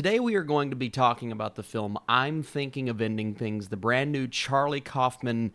Today we are going to be talking about the film I'm Thinking of Ending Things, the brand new Charlie Kaufman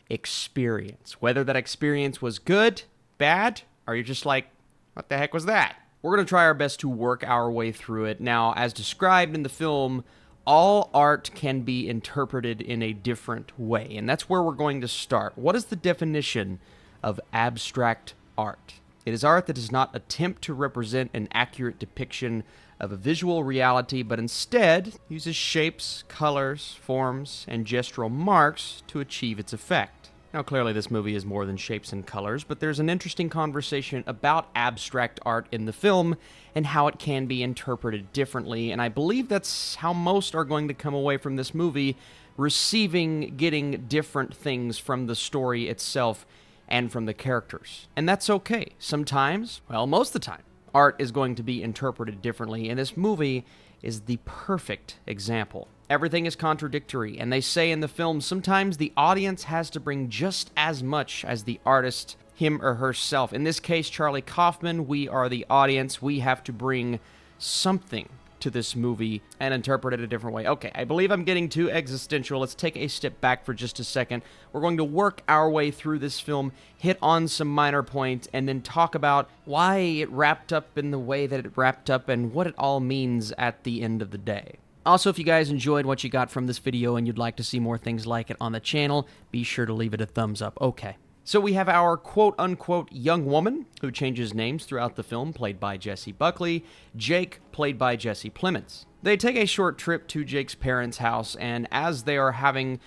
experience. Whether that experience was good, bad, or you're just like, what the heck was that? We're going to try our best to work our way through it. Now, as described in the film, all art can be interpreted in a different way, and that's where we're going to start. What is the definition of abstract art? It is art that does not attempt to represent an accurate depiction of a visual reality, but instead uses shapes, colors, forms, and gestural marks to achieve its effect. Now, clearly this movie is more than shapes and colors, but there's an interesting conversation about abstract art in the film and how it can be interpreted differently, and I believe that's how most are going to come away from this movie, getting different things from the story itself and from the characters. And that's okay. Sometimes, well, most of the time, art is going to be interpreted differently, and this movie is the perfect example. Everything is contradictory, and they say in the film sometimes the audience has to bring just as much as the artist, him or herself. In this case, Charlie Kaufman, we are the audience. We have to bring something to this movie and interpret it a different way. Okay, I believe I'm getting too existential. Let's take a step back for just a second. We're going to work our way through this film, hit on some minor points, and then talk about why it wrapped up in the way that it wrapped up and what it all means at the end of the day. Also, if you guys enjoyed what you got from this video and you'd like to see more things like it on the channel, be sure to leave it a thumbs up. Okay. So we have our quote-unquote young woman, who changes names throughout the film, played by Jessie Buckley, Jake, played by Jesse Plemons. They take a short trip to Jake's parents' house, and as they are having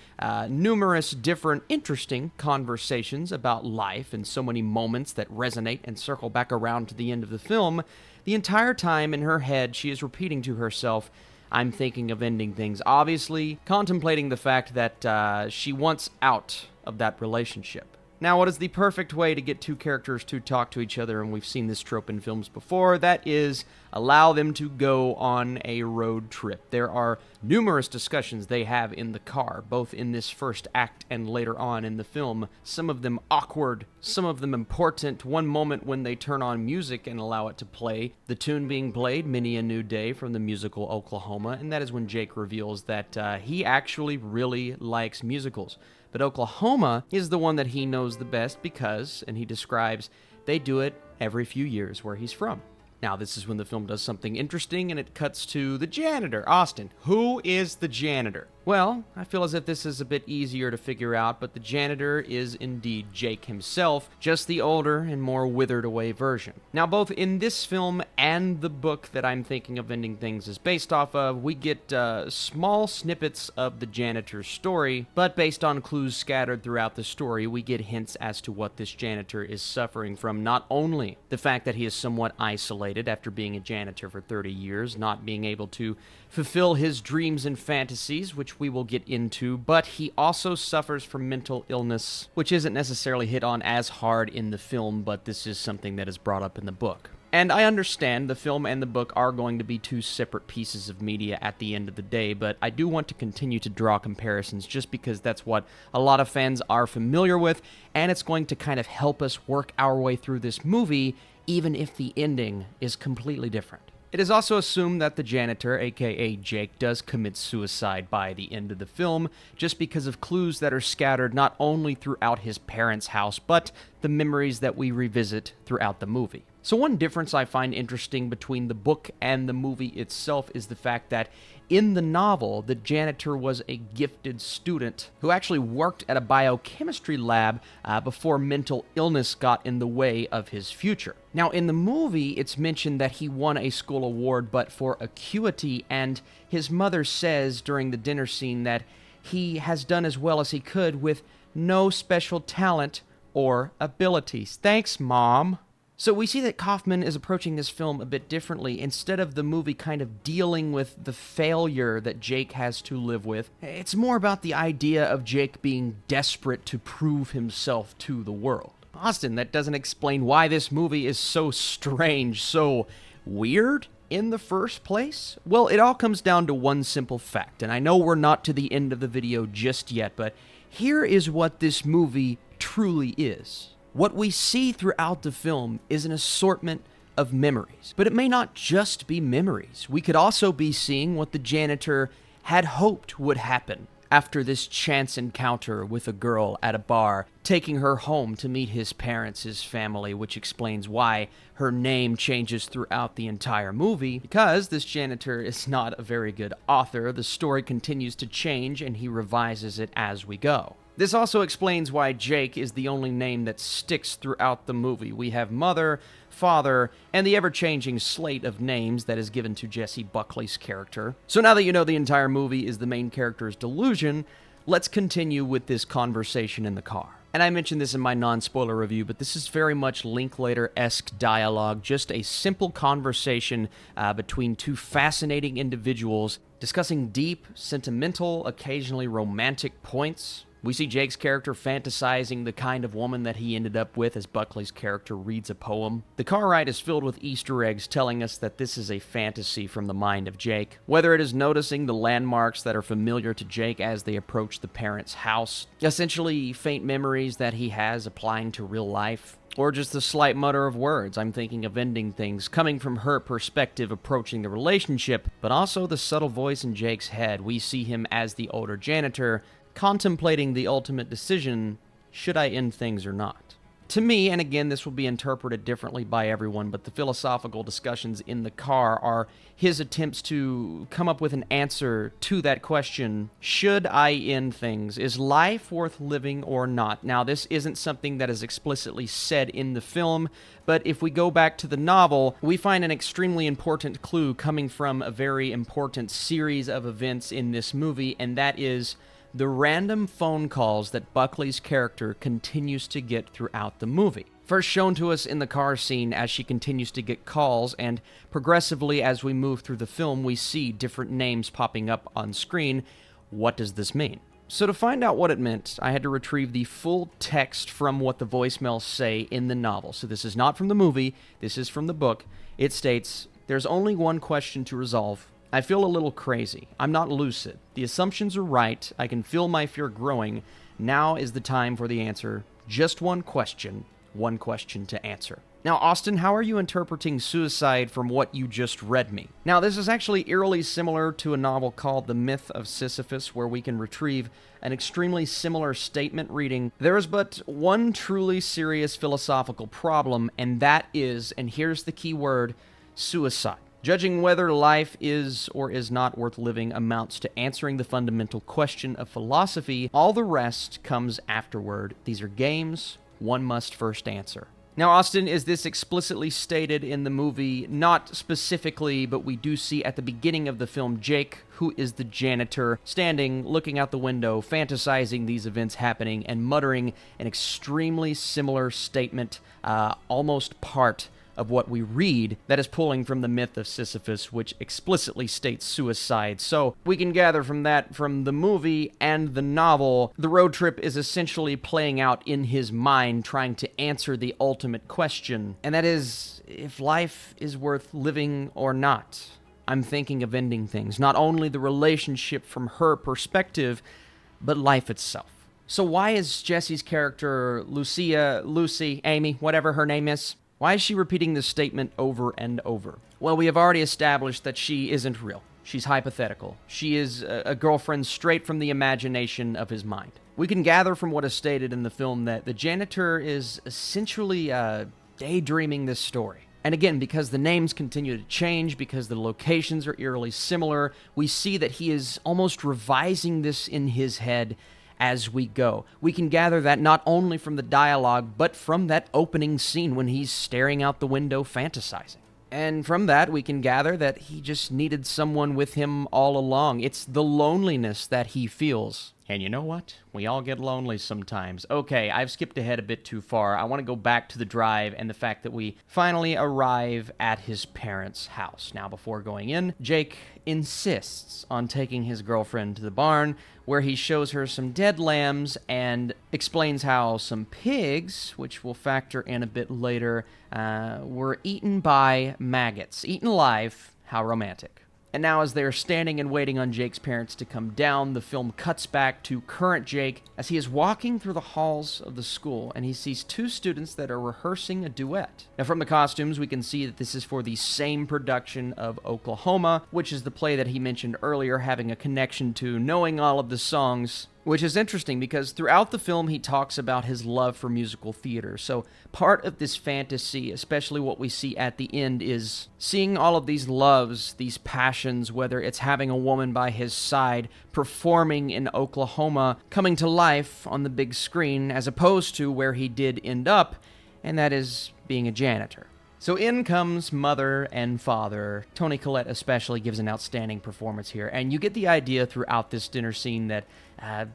numerous different interesting conversations about life and so many moments that resonate and circle back around to the end of the film, the entire time in her head she is repeating to herself, I'm thinking of ending things, obviously contemplating the fact that she wants out of that relationship. Now, what is the perfect way to get two characters to talk to each other, and we've seen this trope in films before, that is, allow them to go on a road trip. There are numerous discussions they have in the car, both in this first act and later on in the film, some of them awkward, some of them important. One moment when they turn on music and allow it to play, the tune being played, Many a New Day from the musical Oklahoma, and that is when Jake reveals that he actually really likes musicals. But Oklahoma is the one that he knows the best because, and he describes, they do it every few years where he's from. Now, this is when the film does something interesting, and it cuts to the janitor, Austin. Who is the janitor? Well, I feel as if this is a bit easier to figure out, but the janitor is indeed Jake himself, just the older and more withered away version. Now, both in this film and the book that I'm Thinking of Ending Things is based off of, we get small snippets of the janitor's story, but based on clues scattered throughout the story, we get hints as to what this janitor is suffering from. Not only the fact that he is somewhat isolated after being a janitor for 30 years, not being able to fulfill his dreams and fantasies, which we will get into, but he also suffers from mental illness, which isn't necessarily hit on as hard in the film, but this is something that is brought up in the book. And I understand the film and the book are going to be two separate pieces of media at the end of the day, but I do want to continue to draw comparisons just because that's what a lot of fans are familiar with, and it's going to kind of help us work our way through this movie, even if the ending is completely different. It is also assumed that the janitor, aka Jake, does commit suicide by the end of the film, just because of clues that are scattered not only throughout his parents' house, but the memories that we revisit throughout the movie. So one difference I find interesting between the book and the movie itself is the fact that in the novel, the janitor was a gifted student who actually worked at a biochemistry lab before mental illness got in the way of his future. Now, in the movie, it's mentioned that he won a school award, but for acuity, and his mother says during the dinner scene that he has done as well as he could with no special talent or abilities. Thanks, Mom. So we see that Kaufman is approaching this film a bit differently. Instead of the movie kind of dealing with the failure that Jake has to live with, it's more about the idea of Jake being desperate to prove himself to the world. Austin, that doesn't explain why this movie is so strange, so weird in the first place? Well, it all comes down to one simple fact, and I know we're not to the end of the video just yet, but here is what this movie truly is. What we see throughout the film is an assortment of memories. But it may not just be memories. We could also be seeing what the janitor had hoped would happen after this chance encounter with a girl at a bar, taking her home to meet his parents, his family, which explains why her name changes throughout the entire movie. Because this janitor is not a very good author, the story continues to change and he revises it as we go. This also explains why Jake is the only name that sticks throughout the movie. We have mother, father, and the ever-changing slate of names that is given to Jesse Buckley's character. So now that you know the entire movie is the main character's delusion, let's continue with this conversation in the car. And I mentioned this in my non-spoiler review, but this is very much Linklater-esque dialogue, just a simple conversation between two fascinating individuals discussing deep, sentimental, occasionally romantic points. We see Jake's character fantasizing the kind of woman that he ended up with as Buckley's character reads a poem. The car ride is filled with Easter eggs telling us that this is a fantasy from the mind of Jake. Whether it is noticing the landmarks that are familiar to Jake as they approach the parents' house, essentially faint memories that he has applying to real life, or just the slight mutter of words, I'm thinking of ending things, coming from her perspective approaching the relationship, but also the subtle voice in Jake's head. We see him as the older janitor, contemplating the ultimate decision, should I end things or not? To me, and again, this will be interpreted differently by everyone, but the philosophical discussions in the car are his attempts to come up with an answer to that question, should I end things? Is life worth living or not? Now, this isn't something that is explicitly said in the film, but if we go back to the novel, we find an extremely important clue coming from a very important series of events in this movie, and that is the random phone calls that Buckley's character continues to get throughout the movie. First shown to us in the car scene as she continues to get calls, and progressively as we move through the film, we see different names popping up on screen. What does this mean? So to find out what it meant, I had to retrieve the full text from what the voicemails say in the novel. So this is not from the movie, this is from the book. It states, "There's only one question to resolve. I feel a little crazy. I'm not lucid. The assumptions are right. I can feel my fear growing. Now is the time for the answer. Just one question to answer." Now, Austin, how are you interpreting suicide from what you just read me? Now, this is actually eerily similar to a novel called The Myth of Sisyphus, where we can retrieve an extremely similar statement reading, "There is but one truly serious philosophical problem, and that is," and here's the key word, "suicide. Judging whether life is or is not worth living amounts to answering the fundamental question of philosophy. All the rest comes afterward. These are games one must first answer." Now, Austin, is this explicitly stated in the movie? Not specifically, but we do see at the beginning of the film Jake, who is the janitor, standing, looking out the window, fantasizing these events happening, and muttering an extremely similar statement, almost part of what we read that is pulling from the Myth of Sisyphus, which explicitly states suicide. So we can gather from that, from the movie and the novel, the road trip is essentially playing out in his mind, trying to answer the ultimate question, and that is, if life is worth living or not. I'm thinking of ending things, not only the relationship from her perspective, but life itself. So why is Jesse's character, Lucy, Amy, whatever her name is, why is she repeating this statement over and over? Well, we have already established that she isn't real. She's hypothetical. She is a girlfriend straight from the imagination of his mind. We can gather from what is stated in the film that the janitor is essentially daydreaming this story. And again, because the names continue to change, because the locations are eerily similar, we see that he is almost revising this in his head as we go. We can gather that not only from the dialogue, but from that opening scene when he's staring out the window fantasizing. And from that, we can gather that he just needed someone with him all along. It's the loneliness that he feels. And you know what? We all get lonely sometimes. Okay, I've skipped ahead a bit too far. I want to go back to the drive and the fact that we finally arrive at his parents' house. Now, before going in, Jake insists on taking his girlfriend to the barn, where he shows her some dead lambs and explains how some pigs, which we'll factor in a bit later, were eaten by maggots. Eaten alive. How romantic. And now as they are standing and waiting on Jake's parents to come down, the film cuts back to current Jake as he is walking through the halls of the school, and he sees two students that are rehearsing a duet. Now from the costumes, we can see that this is for the same production of Oklahoma, which is the play that he mentioned earlier, having a connection to knowing all of the songs. Which is interesting because throughout the film he talks about his love for musical theater. So part of this fantasy, especially what we see at the end, is seeing all of these loves, these passions, whether it's having a woman by his side, performing in Oklahoma, coming to life on the big screen, as opposed to where he did end up, and that is being a janitor. So in comes mother and father. Toni Collette especially gives an outstanding performance here, and you get the idea throughout this dinner scene that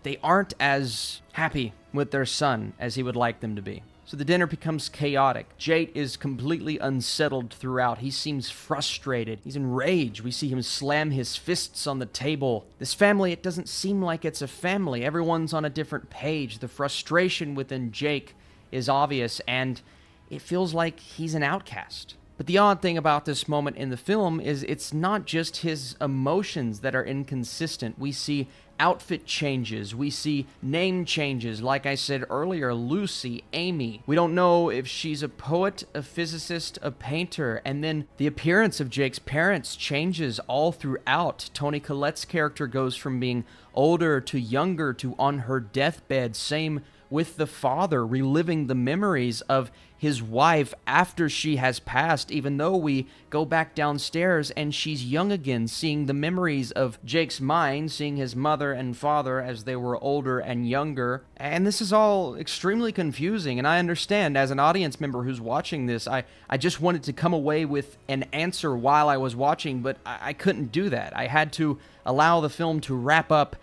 they aren't as happy with their son as he would like them to be. So the dinner becomes chaotic. Jake is completely unsettled throughout. He seems frustrated. He's enraged. We see him slam his fists on the table. This family, it doesn't seem like it's a family. Everyone's on a different page. The frustration within Jake is obvious, and it feels like he's an outcast. But the odd thing about this moment in the film is it's not just his emotions that are inconsistent. We see outfit changes, we see name changes, like I said earlier, Lucy, Amy. We don't know if she's a poet, a physicist, a painter, and then the appearance of Jake's parents changes all throughout. Toni Collette's character goes from being older to younger to on her deathbed. Same with the father, reliving the memories of his wife after she has passed, even though we go back downstairs and she's young again, seeing the memories of Jake's mind, seeing his mother and father as they were older and younger. And this is all extremely confusing, and I understand as an audience member who's watching this, I just wanted to come away with an answer while I was watching, but I couldn't do that. I had to allow the film to wrap up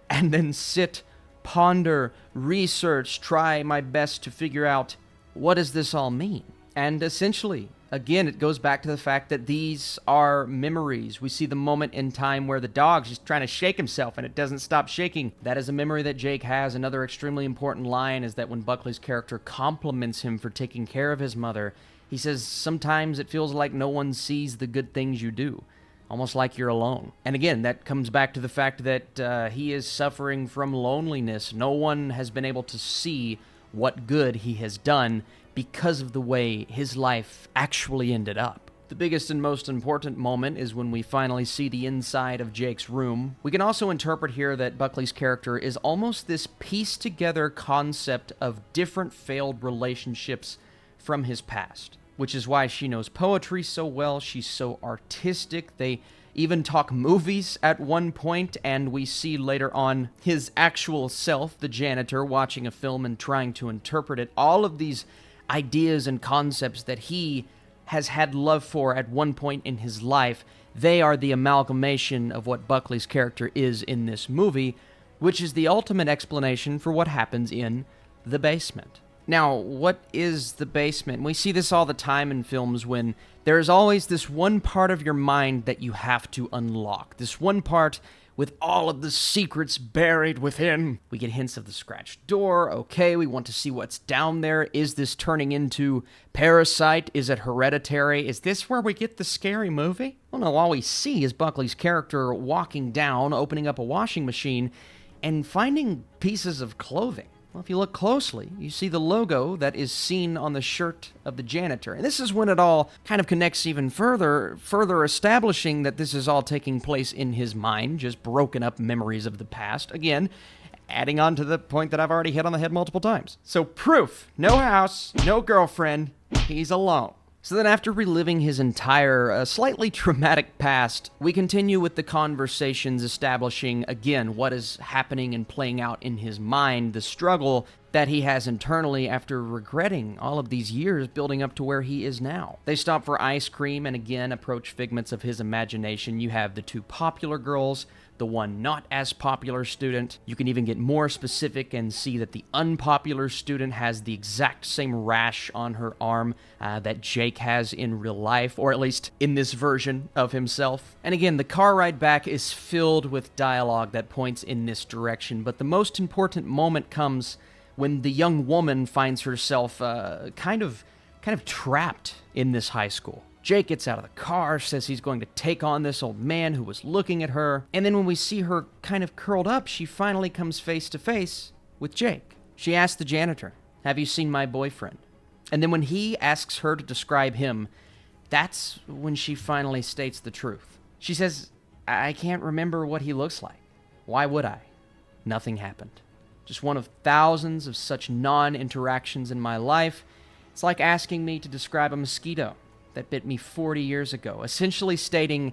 and then sit, ponder, research, try my best to figure out what does this all mean? And essentially, again, it goes back to the fact that these are memories. We see the moment in time where the dog's just trying to shake himself and it doesn't stop shaking. That is a memory that Jake has. Another extremely important line is that when Buckley's character compliments him for taking care of his mother, he says, sometimes it feels like no one sees the good things you do. Almost like you're alone. And again, that comes back to the fact that he is suffering from loneliness. No one has been able to see what good he has done because of the way his life actually ended up. The biggest and most important moment is when we finally see the inside of Jake's room. We can also interpret here that Buckley's character is almost this pieced together concept of different failed relationships from his past, which is why she knows poetry so well. She's so artistic. They even talk movies at one point, and we see later on his actual self, the janitor, watching a film and trying to interpret it. All of these ideas and concepts that he has had love for at one point in his life, they are the amalgamation of what Buckley's character is in this movie, which is the ultimate explanation for what happens in the basement. Now, what is the basement? We see this all the time in films when there's always this one part of your mind that you have to unlock. This one part with all of the secrets buried within. We get hints of the scratched door. Okay, we want to see what's down there. Is this turning into Parasite? Is it Hereditary? Is this where we get the scary movie? Well, no, all we see is Buckley's character walking down, opening up a washing machine, and finding pieces of clothing. Well, if you look closely, you see the logo that is seen on the shirt of the janitor. And this is when it all kind of connects even further establishing that this is all taking place in his mind, just broken up memories of the past. Again, adding on to the point that I've already hit on the head multiple times. So proof, no house, no girlfriend, he's alone. So then after reliving his entire, slightly traumatic past, we continue with the conversations establishing, again, what is happening and playing out in his mind, the struggle that he has internally after regretting all of these years building up to where he is now. They stop for ice cream and again approach figments of his imagination. You have the two popular girls, the one not as popular student. You can even get more specific and see that the unpopular student has the exact same rash on her arm that Jake has in real life, or at least in this version of himself. And again, the car ride back is filled with dialogue that points in this direction, but the most important moment comes when the young woman finds herself kind of trapped in this high school. Jake gets out of the car, says he's going to take on this old man who was looking at her, and then when we see her kind of curled up, she finally comes face to face with Jake. She asks the janitor, "Have you seen my boyfriend?" And then when he asks her to describe him, that's when she finally states the truth. She says, "I can't remember what he looks like. Why would I?" Nothing happened. Just one of thousands of such non-interactions in my life. It's like asking me to describe a mosquito that bit me 40 years ago, essentially stating,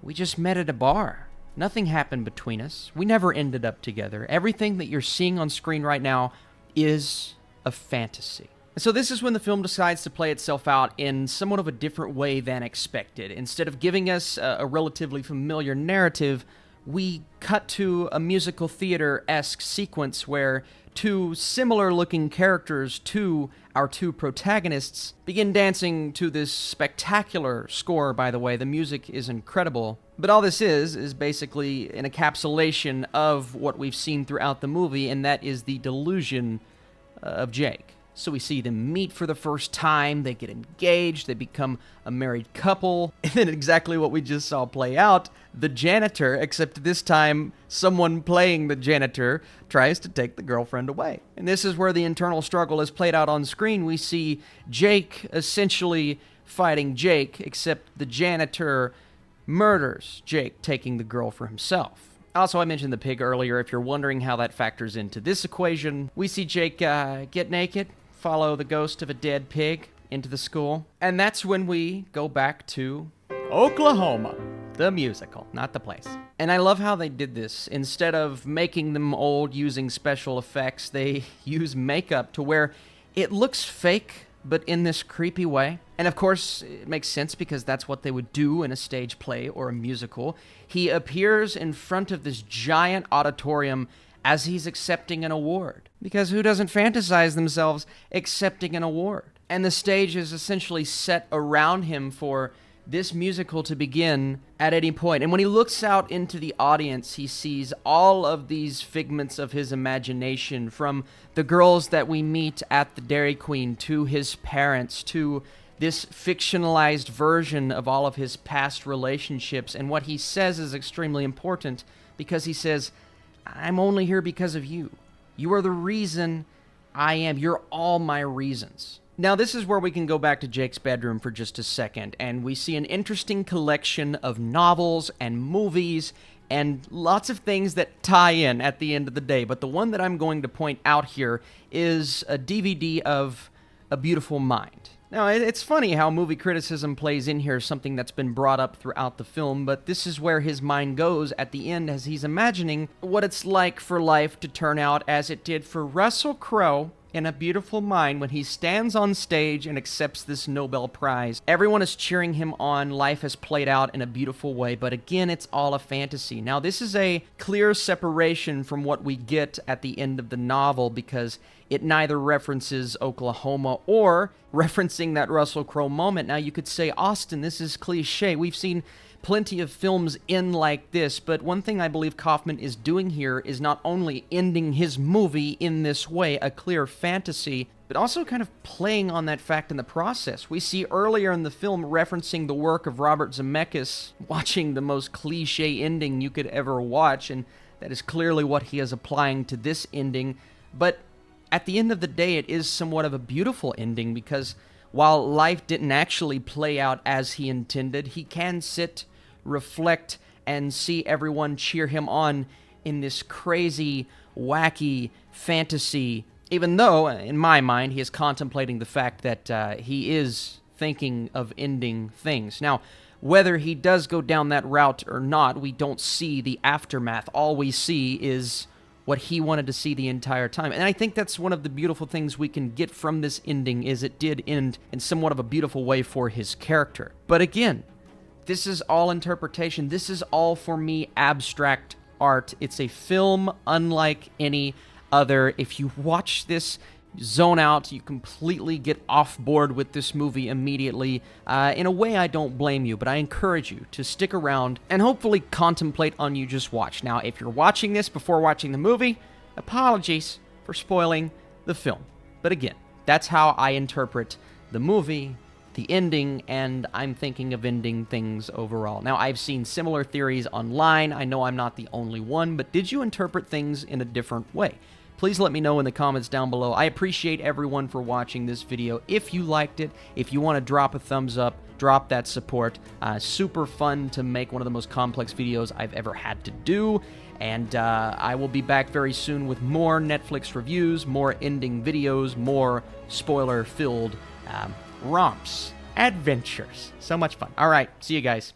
we just met at a bar. Nothing happened between us. We never ended up together. Everything that you're seeing on screen right now is a fantasy. And so this is when the film decides to play itself out in somewhat of a different way than expected. Instead of giving us a relatively familiar narrative, we cut to a musical theater-esque sequence where two similar-looking characters to our two protagonists begin dancing to this spectacular score, by the way. The music is incredible. But all this is basically an encapsulation of what we've seen throughout the movie, and that is the delusion of Jake. So we see them meet for the first time, they get engaged, they become a married couple, and then exactly what we just saw play out, the janitor, except this time someone playing the janitor tries to take the girlfriend away. And this is where the internal struggle is played out on screen. We see Jake essentially fighting Jake, except the janitor murders Jake, taking the girl for himself. Also, I mentioned the pig earlier. If you're wondering how that factors into this equation, we see Jake get naked, follow the ghost of a dead pig into the school, and that's when we go back to Oklahoma, the musical, not the place. And I love how they did this. Instead of making them old using special effects, they use makeup to where it looks fake, but in this creepy way. And of course, it makes sense because that's what they would do in a stage play or a musical. He appears in front of this giant auditorium as he's accepting an award. Because who doesn't fantasize themselves accepting an award? And the stage is essentially set around him for this musical to begin at any point. And when he looks out into the audience, he sees all of these figments of his imagination, from the girls that we meet at the Dairy Queen, to his parents, to this fictionalized version of all of his past relationships. And what he says is extremely important, because he says, "I'm only here because of you. You are the reason I am. You're all my reasons." Now, this is where we can go back to Jake's bedroom for just a second, and we see an interesting collection of novels and movies and lots of things that tie in at the end of the day. But the one that I'm going to point out here is a DVD of A Beautiful Mind. Now, it's funny how movie criticism plays in here, something that's been brought up throughout the film, but this is where his mind goes at the end as he's imagining what it's like for life to turn out as it did for Russell Crowe in A Beautiful Mind when he stands on stage and accepts this Nobel Prize. Everyone is cheering him on. Life has played out in a beautiful way, but again, it's all a fantasy. Now, this is a clear separation from what we get at the end of the novel, because it neither references Oklahoma or referencing that Russell Crowe moment. Now, you could say, Austin, this is cliche. We've seen plenty of films end like this, but one thing I believe Kaufman is doing here is not only ending his movie in this way, a clear fantasy, but also kind of playing on that fact in the process. We see earlier in the film referencing the work of Robert Zemeckis, watching the most cliche ending you could ever watch, and that is clearly what he is applying to this ending. But at the end of the day, it is somewhat of a beautiful ending, because while life didn't actually play out as he intended, he can sit, reflect, and see everyone cheer him on in this crazy, wacky fantasy, even though, in my mind, he is contemplating the fact that he is thinking of ending things. Now, whether he does go down that route or not, we don't see the aftermath. All we see is what he wanted to see the entire time. And I think that's one of the beautiful things we can get from this ending, is it did end in somewhat of a beautiful way for his character. But again, this is all interpretation. This is all, for me, abstract art. It's a film unlike any other. If you watch this, zone out, you completely get off board with this movie immediately. In a way, I don't blame you, but I encourage you to stick around and hopefully contemplate on you just watch. Now, if you're watching this before watching the movie, apologies for spoiling the film. But again, that's how I interpret the movie the ending, and I'm thinking of ending things overall. Now, I've seen similar theories online. I know I'm not the only one, but did you interpret things in a different way? Please let me know in the comments down below. I appreciate everyone for watching this video. If you liked it, if you want to drop a thumbs up, drop that support. Super fun to make one of the most complex videos I've ever had to do. And I will be back very soon with more Netflix reviews, more ending videos, more spoiler-filled romps, adventures. So much fun. All right, see you guys.